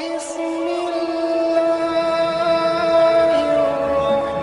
بسم الله الرحمن الرحيم.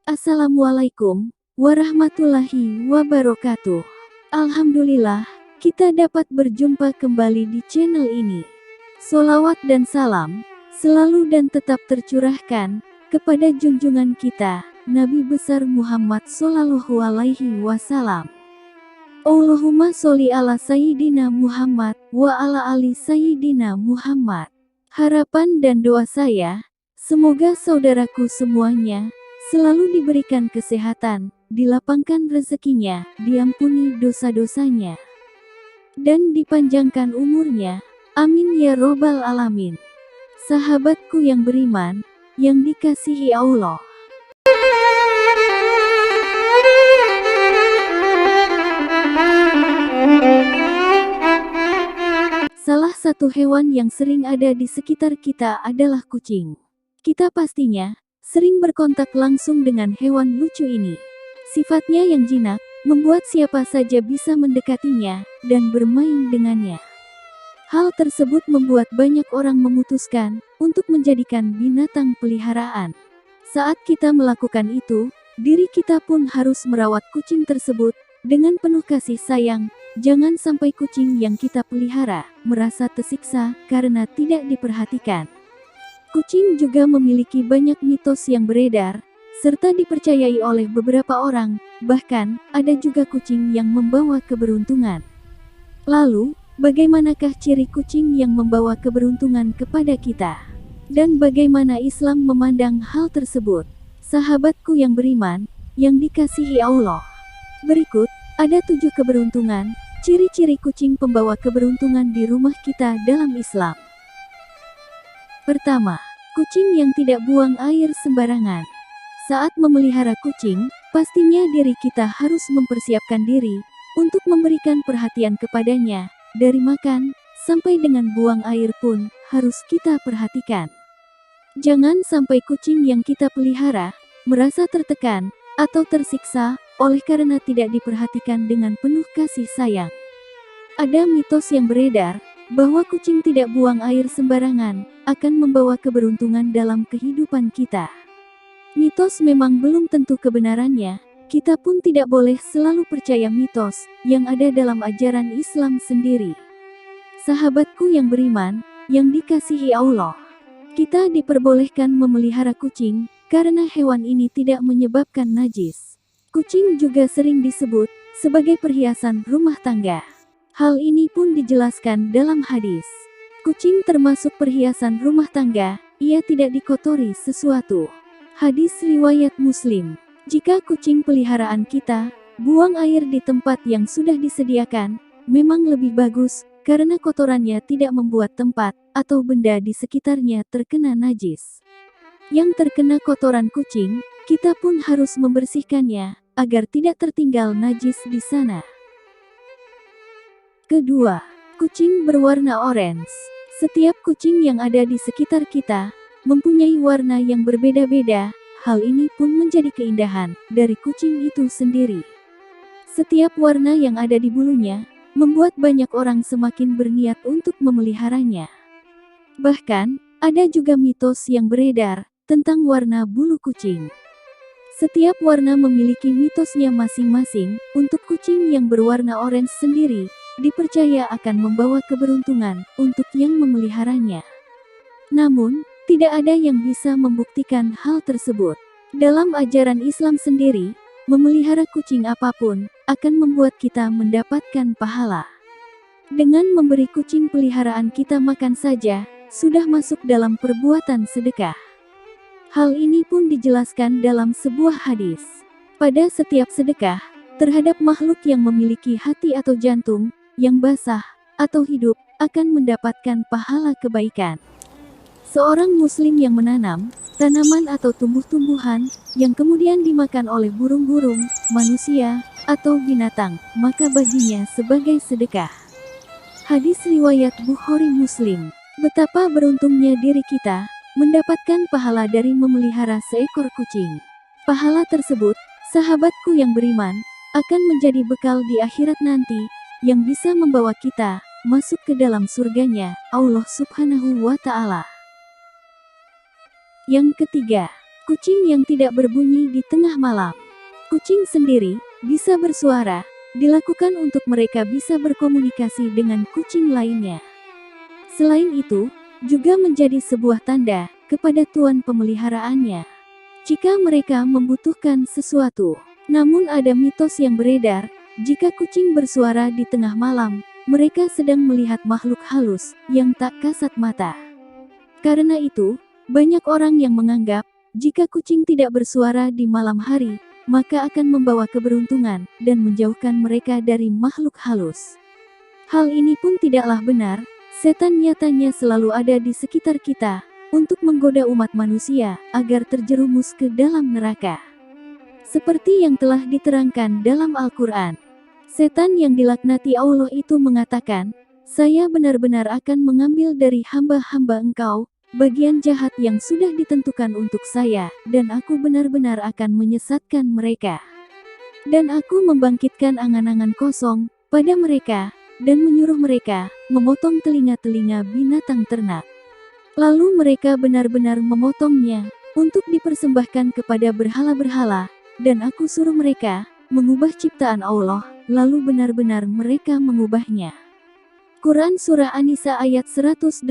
Assalamualaikum warahmatullahi wabarakatuh. Alhamdulillah, kita dapat berjumpa kembali di channel ini. Sholawat dan salam selalu dan tetap tercurahkan kepada junjungan kita, Nabi besar Muhammad Shallallahu Alaihi Wasallam. Allahumma sholli ala Sayyidina Muhammad wa ala ali Sayyidina Muhammad. Harapan dan doa saya, semoga saudaraku semuanya selalu diberikan kesehatan, dilapangkan rezekinya, diampuni dosa-dosanya, dan dipanjangkan umurnya. Amin ya robbal alamin. Sahabatku yang beriman, yang dikasihi Allah. Salah satu hewan yang sering ada di sekitar kita adalah kucing. Kita pastinya sering berkontak langsung dengan hewan lucu ini. Sifatnya yang jinak, membuat siapa saja bisa mendekatinya dan bermain dengannya. Hal tersebut membuat banyak orang memutuskan untuk menjadikan binatang peliharaan. Saat kita melakukan itu, diri kita pun harus merawat kucing tersebut dengan penuh kasih sayang. Jangan sampai kucing yang kita pelihara merasa tersiksa karena tidak diperhatikan. Kucing juga memiliki banyak mitos yang beredar, serta dipercayai oleh beberapa orang, bahkan ada juga kucing yang membawa keberuntungan. Lalu, bagaimanakah ciri kucing yang membawa keberuntungan kepada kita? Dan bagaimana Islam memandang hal tersebut? Sahabatku yang beriman, yang dikasihi Allah. Berikut, ada 7 keberuntungan, ciri-ciri kucing pembawa keberuntungan di rumah kita dalam Islam. Pertama, kucing yang tidak buang air sembarangan. Saat memelihara kucing, pastinya diri kita harus mempersiapkan diri untuk memberikan perhatian kepadanya. Dari makan, sampai dengan buang air pun harus kita perhatikan. Jangan sampai kucing yang kita pelihara merasa tertekan atau tersiksa oleh karena tidak diperhatikan dengan penuh kasih sayang. Ada mitos yang beredar bahwa kucing tidak buang air sembarangan akan membawa keberuntungan dalam kehidupan kita. Mitos memang belum tentu kebenarannya, kita pun tidak boleh selalu percaya mitos yang ada dalam ajaran Islam sendiri. Sahabatku yang beriman, yang dikasihi Allah, kita diperbolehkan memelihara kucing karena hewan ini tidak menyebabkan najis. Kucing juga sering disebut sebagai perhiasan rumah tangga. Hal ini pun dijelaskan dalam hadis. Kucing termasuk perhiasan rumah tangga, ia tidak dikotori sesuatu. Hadis riwayat Muslim. Jika kucing peliharaan kita buang air di tempat yang sudah disediakan, memang lebih bagus, karena kotorannya tidak membuat tempat atau benda di sekitarnya terkena najis. Yang terkena kotoran kucing, kita pun harus membersihkannya, agar tidak tertinggal najis di sana. Kedua, kucing berwarna orange. Setiap kucing yang ada di sekitar kita mempunyai warna yang berbeda-beda. Hal ini pun menjadi keindahan dari kucing itu sendiri. Setiap warna yang ada di bulunya membuat banyak orang semakin berniat untuk memeliharanya. Bahkan, ada juga mitos yang beredar tentang warna bulu kucing. Setiap warna memiliki mitosnya masing-masing. Untuk kucing yang berwarna orange sendiri, dipercaya akan membawa keberuntungan untuk yang memeliharanya. Namun, tidak ada yang bisa membuktikan hal tersebut. Dalam ajaran Islam sendiri, memelihara kucing apapun akan membuat kita mendapatkan pahala. Dengan memberi kucing peliharaan kita makan saja, sudah masuk dalam perbuatan sedekah. Hal ini pun dijelaskan dalam sebuah hadis. Pada setiap sedekah terhadap makhluk yang memiliki hati atau jantung yang basah atau hidup akan mendapatkan pahala kebaikan. Seorang muslim yang menanam tanaman atau tumbuh-tumbuhan yang kemudian dimakan oleh burung-burung, manusia, atau binatang, maka baginya sebagai sedekah. Hadis riwayat Bukhari Muslim. Betapa beruntungnya diri kita mendapatkan pahala dari memelihara seekor kucing. Pahala tersebut, sahabatku yang beriman, akan menjadi bekal di akhirat nanti, yang bisa membawa kita masuk ke dalam surganya, Allah Subhanahu wa Ta'ala. Yang ketiga, kucing yang tidak berbunyi di tengah malam. Kucing sendiri bisa bersuara, dilakukan untuk mereka bisa berkomunikasi dengan kucing lainnya. Selain itu, juga menjadi sebuah tanda kepada tuan pemeliharaannya jika mereka membutuhkan sesuatu. Namun ada mitos yang beredar, jika kucing bersuara di tengah malam, mereka sedang melihat makhluk halus yang tak kasat mata. Karena itu, banyak orang yang menganggap, jika kucing tidak bersuara di malam hari, maka akan membawa keberuntungan dan menjauhkan mereka dari makhluk halus. Hal ini pun tidaklah benar, setan nyatanya selalu ada di sekitar kita, untuk menggoda umat manusia, agar terjerumus ke dalam neraka. Seperti yang telah diterangkan dalam Al-Quran, setan yang dilaknati Allah itu mengatakan, "Saya benar-benar akan mengambil dari hamba-hamba Engkau, bagian jahat yang sudah ditentukan untuk saya, dan aku benar-benar akan menyesatkan mereka. Dan aku membangkitkan angan-angan kosong pada mereka, dan menyuruh mereka memotong telinga-telinga binatang ternak. Lalu mereka benar-benar memotongnya, untuk dipersembahkan kepada berhala-berhala, dan aku suruh mereka mengubah ciptaan Allah, lalu benar-benar mereka mengubahnya." Quran Surah An-Nisa ayat 118-119.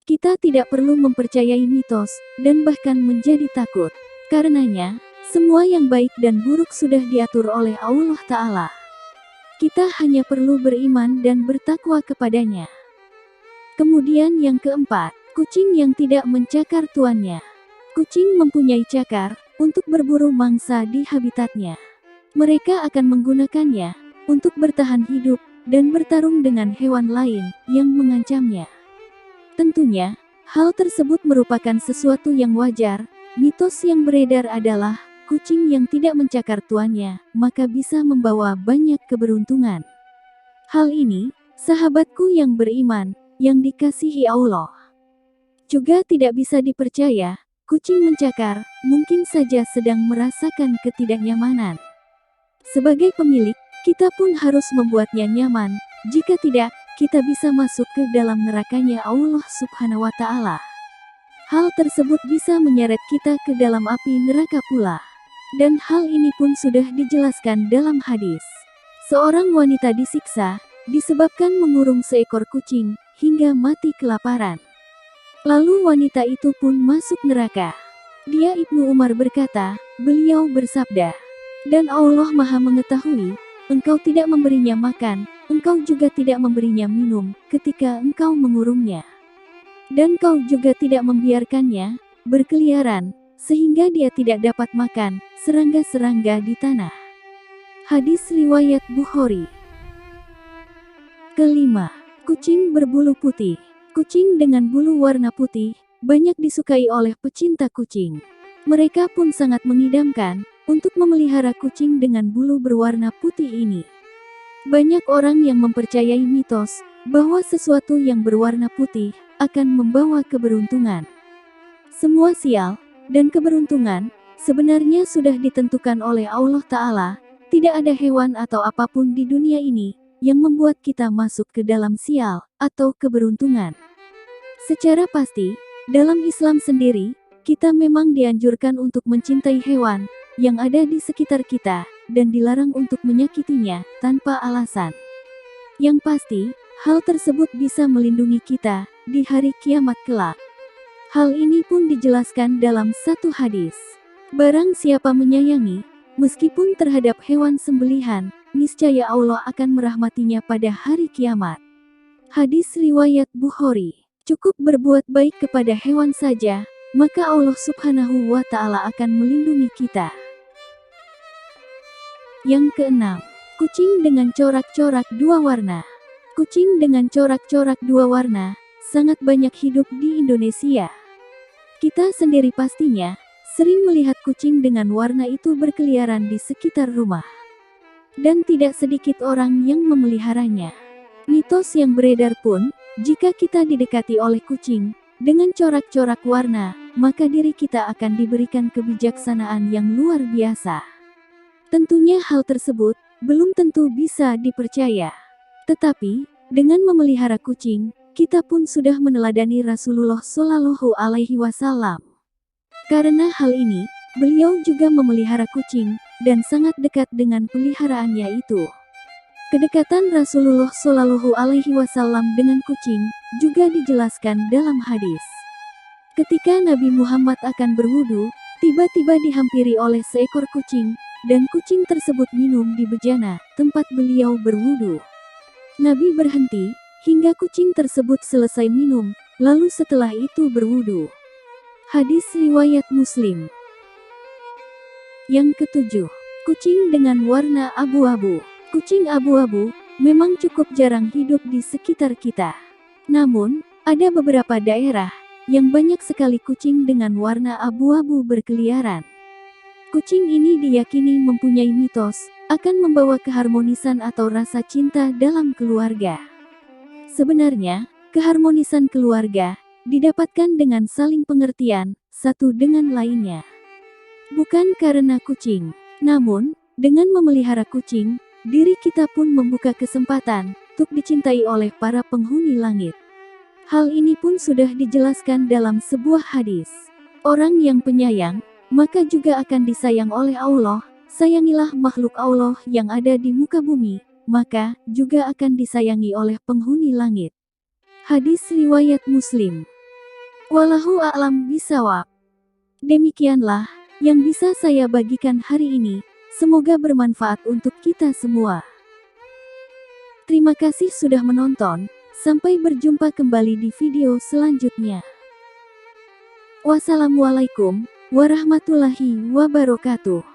Kita tidak perlu mempercayai mitos, dan bahkan menjadi takut. Karenanya, semua yang baik dan buruk sudah diatur oleh Allah Ta'ala. Kita hanya perlu beriman dan bertakwa kepadanya. Kemudian yang keempat, kucing yang tidak mencakar tuannya. Kucing mempunyai cakar untuk berburu mangsa di habitatnya. Mereka akan menggunakannya untuk bertahan hidup dan bertarung dengan hewan lain yang mengancamnya. Tentunya, hal tersebut merupakan sesuatu yang wajar. Mitos yang beredar adalah, kucing yang tidak mencakar tuannya, maka bisa membawa banyak keberuntungan. Hal ini, sahabatku yang beriman, yang dikasihi Allah, juga tidak bisa dipercaya. Kucing mencakar, mungkin saja sedang merasakan ketidaknyamanan. Sebagai pemilik, kita pun harus membuatnya nyaman. Jika tidak, kita bisa masuk ke dalam nerakanya Allah Subhanahu wa Ta'ala. Hal tersebut bisa menyeret kita ke dalam api neraka pula. Dan hal ini pun sudah dijelaskan dalam hadis. Seorang wanita disiksa disebabkan mengurung seekor kucing hingga mati kelaparan. Lalu wanita itu pun masuk neraka. Dia Ibnu Umar berkata, beliau bersabda, "Dan Allah Maha mengetahui, engkau tidak memberinya makan, engkau juga tidak memberinya minum ketika engkau mengurungnya. Dan kau juga tidak membiarkannya berkeliaran, sehingga dia tidak dapat makan serangga-serangga di tanah." Hadis riwayat Bukhari. Kelima, kucing berbulu putih. Kucing dengan bulu warna putih banyak disukai oleh pecinta kucing. Mereka pun sangat mengidamkan untuk memelihara kucing dengan bulu berwarna putih ini. Banyak orang yang mempercayai mitos bahwa sesuatu yang berwarna putih akan membawa keberuntungan. Semua sial dan keberuntungan sebenarnya sudah ditentukan oleh Allah Ta'ala. Tidak ada hewan atau apapun di dunia ini yang membuat kita masuk ke dalam sial atau keberuntungan. Secara pasti, dalam Islam sendiri, kita memang dianjurkan untuk mencintai hewan yang ada di sekitar kita, dan dilarang untuk menyakitinya tanpa alasan. Yang pasti, hal tersebut bisa melindungi kita di hari kiamat kelak. Hal ini pun dijelaskan dalam satu hadis. Barang siapa menyayangi, meskipun terhadap hewan sembelihan, niscaya Allah akan merahmatinya pada hari kiamat. Hadis riwayat Bukhari. Cukup berbuat baik kepada hewan saja, maka Allah Subhanahu wa Ta'ala akan melindungi kita. Yang keenam, kucing dengan corak-corak dua warna. Kucing dengan corak-corak dua warna sangat banyak hidup di Indonesia. Kita sendiri pastinya sering melihat kucing dengan warna itu berkeliaran di sekitar rumah. dan tidak sedikit orang yang memeliharanya. Mitos yang beredar pun, jika kita didekati oleh kucing dengan corak-corak warna, maka diri kita akan diberikan kebijaksanaan yang luar biasa. Tentunya hal tersebut belum tentu bisa dipercaya. Tetapi, dengan memelihara kucing, kita pun sudah meneladani Rasulullah Shallallahu Alaihi Wasallam. Karena hal ini, beliau juga memelihara kucing dan sangat dekat dengan peliharaannya itu. Kedekatan Rasulullah Shallallahu Alaihi Wasallam dengan kucing juga dijelaskan dalam hadis. Ketika Nabi Muhammad akan berwudu, tiba-tiba dihampiri oleh seekor kucing, dan kucing tersebut minum di bejana tempat beliau berwudu. Nabi berhenti hingga kucing tersebut selesai minum, lalu setelah itu berwudu. Hadis riwayat Muslim. Yang ketujuh, kucing dengan warna abu-abu. Kucing abu-abu memang cukup jarang hidup di sekitar kita. Namun, ada beberapa daerah yang banyak sekali kucing dengan warna abu-abu berkeliaran. Kucing ini diyakini mempunyai mitos akan membawa keharmonisan atau rasa cinta dalam keluarga. Sebenarnya, keharmonisan keluarga didapatkan dengan saling pengertian satu dengan lainnya. Bukan karena kucing, namun dengan memelihara kucing, diri kita pun membuka kesempatan untuk dicintai oleh para penghuni langit. Hal ini pun sudah dijelaskan dalam sebuah hadis. Orang yang penyayang, maka juga akan disayang oleh Allah. Sayangilah makhluk Allah yang ada di muka bumi, maka juga akan disayangi oleh penghuni langit. Hadis riwayat Muslim. Wallahu a'lam bishawab. Demikianlah yang bisa saya bagikan hari ini. Semoga bermanfaat untuk kita semua. Terima kasih sudah menonton. Sampai berjumpa kembali di video selanjutnya. Wassalamualaikum warahmatullahi wabarakatuh.